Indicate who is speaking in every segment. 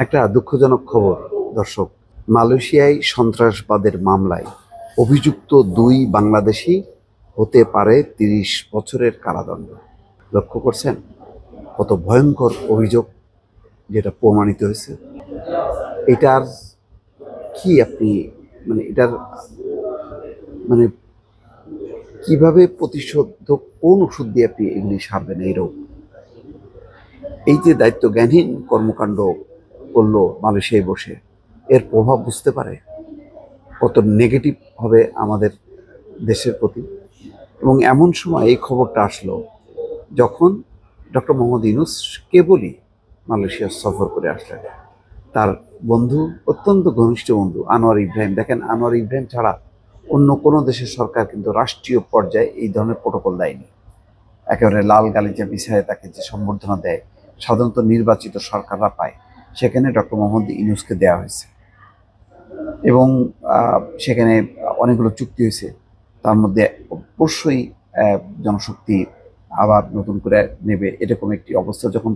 Speaker 1: একটা দুঃখজনক খবর দর্শক, মালয়েশিয়ায় সন্ত্রাসবাদের মামলায় অভিযুক্ত দুই বাংলাদেশি হতে পারে ৩০ বছরের কারাদণ্ড। লক্ষ্য করছেন কত ভয়ঙ্কর অভিযোগ যেটা প্রমাণিত হয়েছে। এটার কি আপনি এটার মানে কিভাবে প্রতিশোধ, কোন ওষুধ দিয়ে আপনি এগুলি সারবেন এই রোগ? এই যে দায়িত্ব জ্ঞানহীন কর্মকাণ্ড করলো মালয়েশিয়ায় বসে, এর প্রভাব বুঝতে পারে কত নেগেটিভ হবে আমাদের দেশের প্রতি। এবং এমন সময় এই খবরটা আসলো যখন ডক্টর মোহাম্মদ ইউনূস কেবলই মালয়েশিয়া সফর করে আসলেন। তার বন্ধু, অত্যন্ত ঘনিষ্ঠ বন্ধু আনোয়ার ইব্রাহিম, দেখেন আনোয়ার ইব্রাহিম ছাড়া অন্য কোনো দেশের সরকার কিন্তু রাষ্ট্রীয় পর্যায়ে এই ধরনের প্রোটোকল দেয়নি। একেবারে লাল গালিচা বিছায় তাকে যে সম্বর্ধনা দেয় সাধারণত নির্বাচিত সরকাররা পায়, সেখানে ডক্টর মোহাম্মদ ইউনূসকে দেওয়া হয়েছে। এবং সেখানে অনেকগুলো চুক্তি হয়েছে, তার মধ্যে অবশ্যই জনশক্তি আবার নতুন করে নেবে, এরকম একটি অবস্থা যখন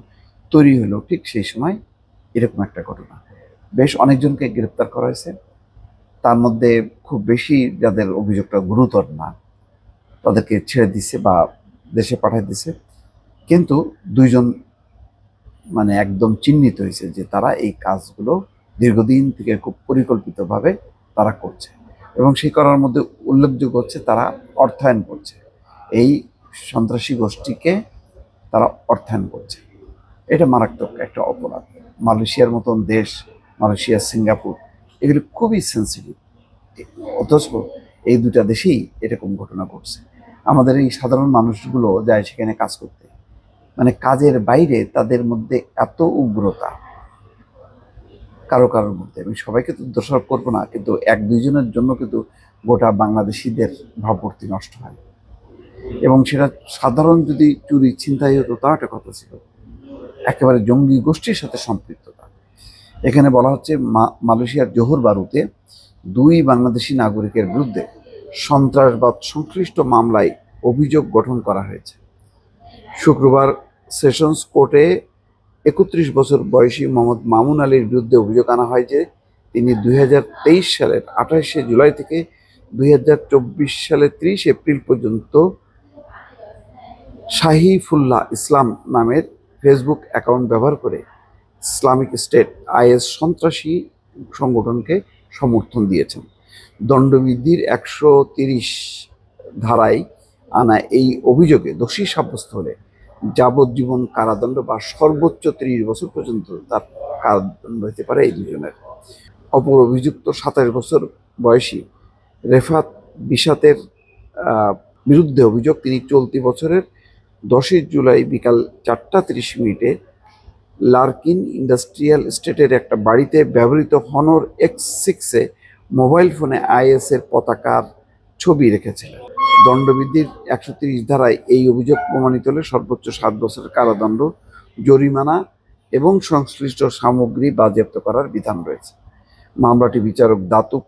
Speaker 1: তৈরি হলো, ঠিক সেই সময় এরকম একটা ঘটনা। বেশ অনেকজনকে গ্রেপ্তার করা হয়েছে, তার মধ্যে খুব বেশি যাদের অভিযোগটা গুরুতর না তাদেরকে ছেড়ে দিচ্ছে বা দেশে পাঠিয়ে দিচ্ছে। কিন্তু দুইজন একদম চিহ্নিত হয়েছে যে তারা এই কাজগুলো দীর্ঘদিন থেকে খুব পরিকল্পিতভাবে তারা করছে, এবং সেই করার মধ্যে উল্লেখযোগ্য হচ্ছে তারা অর্থায়ন করছে, এই সন্ত্রাসী গোষ্ঠীকে তারা অর্থায়ন করছে। এটা মারাত্মক একটা অপরাধ। মালয়েশিয়ার মতন দেশ, মালয়েশিয়া, সিঙ্গাপুর, এগুলি খুবই সেন্সিটিভ, অথচ এই দুটা দেশেই এরকম ঘটনা ঘটছে। আমাদের এই সাধারণ মানুষগুলো যায় সেখানে কাজ করতে, কাজের বাইরে তাদের মধ্যে এত উগ্রতা কারো কারোর মধ্যে। আমি সবাইকে তো দোষারোপ করবো না, কিন্তু এক দুইজনের জন্য কিন্তু গোটা বাংলাদেশিদের ভাবমূর্তি নষ্ট হয়। এবং সেটা সাধারণ যদি চুরি ছিনতাই হতো তাও একটা কথা ছিল, একেবারে জঙ্গি গোষ্ঠীর সাথে সম্পৃক্ততা। এখানে বলা হচ্ছে মালয়েশিয়ার জোহর বারুতে দুই বাংলাদেশি নাগরিকের বিরুদ্ধে সন্ত্রাসবাদ সংশ্লিষ্ট মামলায় অভিযোগ গঠন করা হয়েছে। শুক্রবার সেশনস কোর্টে ৩১ বছর বয়সী মোহাম্মদ মামুন আলীর বিরুদ্ধে অভিযোগ আনা হয় যে তিনি ২০২৩ সালের ২৮শে জুলাই থেকে ২০২৪ সালের ৩০ এপ্রিল পর্যন্ত শাহিফুল্লাহ ইসলাম নামের ফেসবুক অ্যাকাউন্ট ব্যবহার করে ইসলামিক স্টেট আইএস সন্ত্রাসী সংগঠনকে সমর্থন দিয়েছেন। দণ্ডবিধির ১৩০ ধারায় আনা এই অভিযোগে দোষী সাব্যস্ত হলে যাবজ্জীবন কারাদণ্ড বা সর্বোচ্চ ৩০ বছর পর্যন্ত তার কারাদণ্ড হতে পারে এই দুজনের। অপর অভিযুক্ত ২৭ বছর বয়সী রেফাত বিশাতের বিরুদ্ধে অভিযোগ, তিনি চলতি বছরের ১০ জুলাই বিকাল ৪টা ৩০ লার্কিন ইন্ডাস্ট্রিয়াল এস্টেটের একটা বাড়িতে ব্যবহৃত হনর X6-এ মোবাইল ফোনে আইএসের পতাকার ছবি রেখেছিলেন। দণ্ডবিধির ১৩০ ধারায় এই অভিযোগ প্রমাণিত হলে সর্বোচ্চ ৭ বছরের কারাদণ্ড, জরিমানা এবং সংশ্লিষ্ট সামগ্রী বাজেয়াপ্ত করার বিধান রয়েছে। মামলাটি বিচারক দাতুক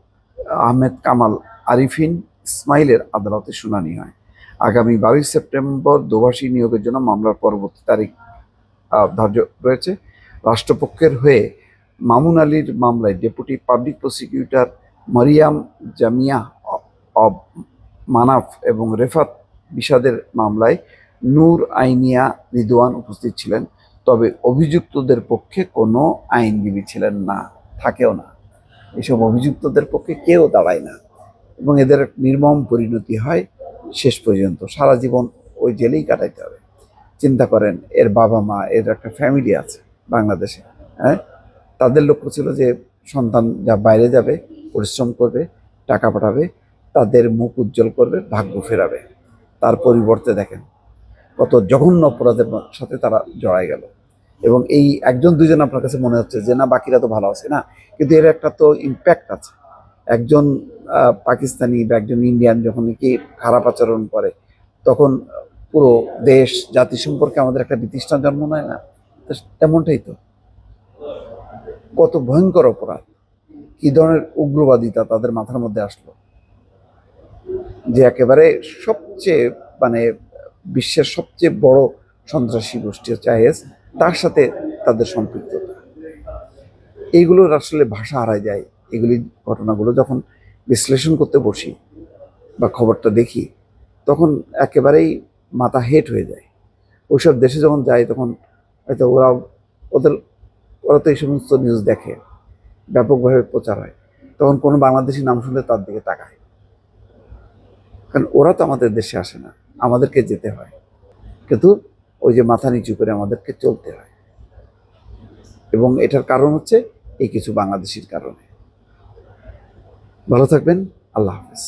Speaker 1: আহমেদ কামাল আরিফিন ইসমাইলের আদালতে শুনানি হয়। আগামী ২২ সেপ্টেম্বর দোভাষী নিয়োগের জন্য মামলার পরবর্তী তারিখ ধার্য রয়েছে। রাষ্ট্রপক্ষের হয়ে মামুন আলীর মামলায় deputy public prosecutor Mariam Jamia অব মানাফ এবং রেফাত বিশাদের মামলায় নূর আইনিয়া রিদওয়ান উপস্থিত ছিলেন, তবে অভিযুক্তদের পক্ষে কোনো আইনজীবী ছিলেন না, থাকেও না। এসব অভিযুক্তদের পক্ষে কেউ দাঁড়ায় না, এবং এদের নির্মম পরিণতি হয় শেষ পর্যন্ত সারা জীবন ওই জেলেই কাটাইতে হবে। চিন্তা করেন, এর বাবা মা, এর একটা ফ্যামিলি আছে বাংলাদেশে, তাদের লক্ষ্য ছিল যে সন্তান যা বাইরে যাবে, পরিশ্রম করবে, টাকা পাঠাবে, তাদের মুখ উজ্জ্বল করবে, ভাগ্য ফেরাবে। তার পরিবর্তে দেখেন কত জঘন্য অপরাধের সাথে তারা জড়াই গেল। এবং এই একজন দুইজন আপনার কাছে মনে হচ্ছে যে না বাকিরা তো ভালো আছে, না, কিন্তু এর একটা তো ইম্প্যাক্ট আছে। একজন পাকিস্তানি বা একজন ইন্ডিয়ান যখন কি খারাপ আচরণ করে, তখন পুরো দেশ জাতি সম্পর্কে আমাদের একটা বিতৃষ্ণা জন্ম নেয় না? তেমনটাই তো। কত ভয়ঙ্কর অপরাধ, কি ধরনের উগ্রবাদিতা তাদের মাথার মধ্যে আসলো যে একেবারে সবচেয়ে বিশ্বের সবচেয়ে বড় সন্ত্রাসী গোষ্ঠী হচ্ছে আইএস, তার সাথে তাদের সম্পৃক্ততা। এইগুলোর আসলে ভাষা হারায় যায়। এগুলি ঘটনাগুলো যখন বিশ্লেষণ করতে বসি বা খবরটা দেখি, তখন একেবারেই মাথা হেট হয়ে যায়। ওইসব দেশে যখন যাই তখন হয়তো ওদের ওরা তো এই সমস্ত নিউজ দেখে, ব্যাপকভাবে প্রচার হয়, তখন কোনো বাংলাদেশি নাম শুনলে তার দিকে তাকায়। কারণ ওরা তো আমাদের দেশে আসে না, আমাদেরকে যেতে হয়, কিন্তু ওই যে মাথা নিচু করে আমাদেরকে চলতে হয়। এবং এটার কারণ হচ্ছে এই কিছু বাংলাদেশির কারণে। ভালো থাকবেন। আল্লাহ হাফেজ।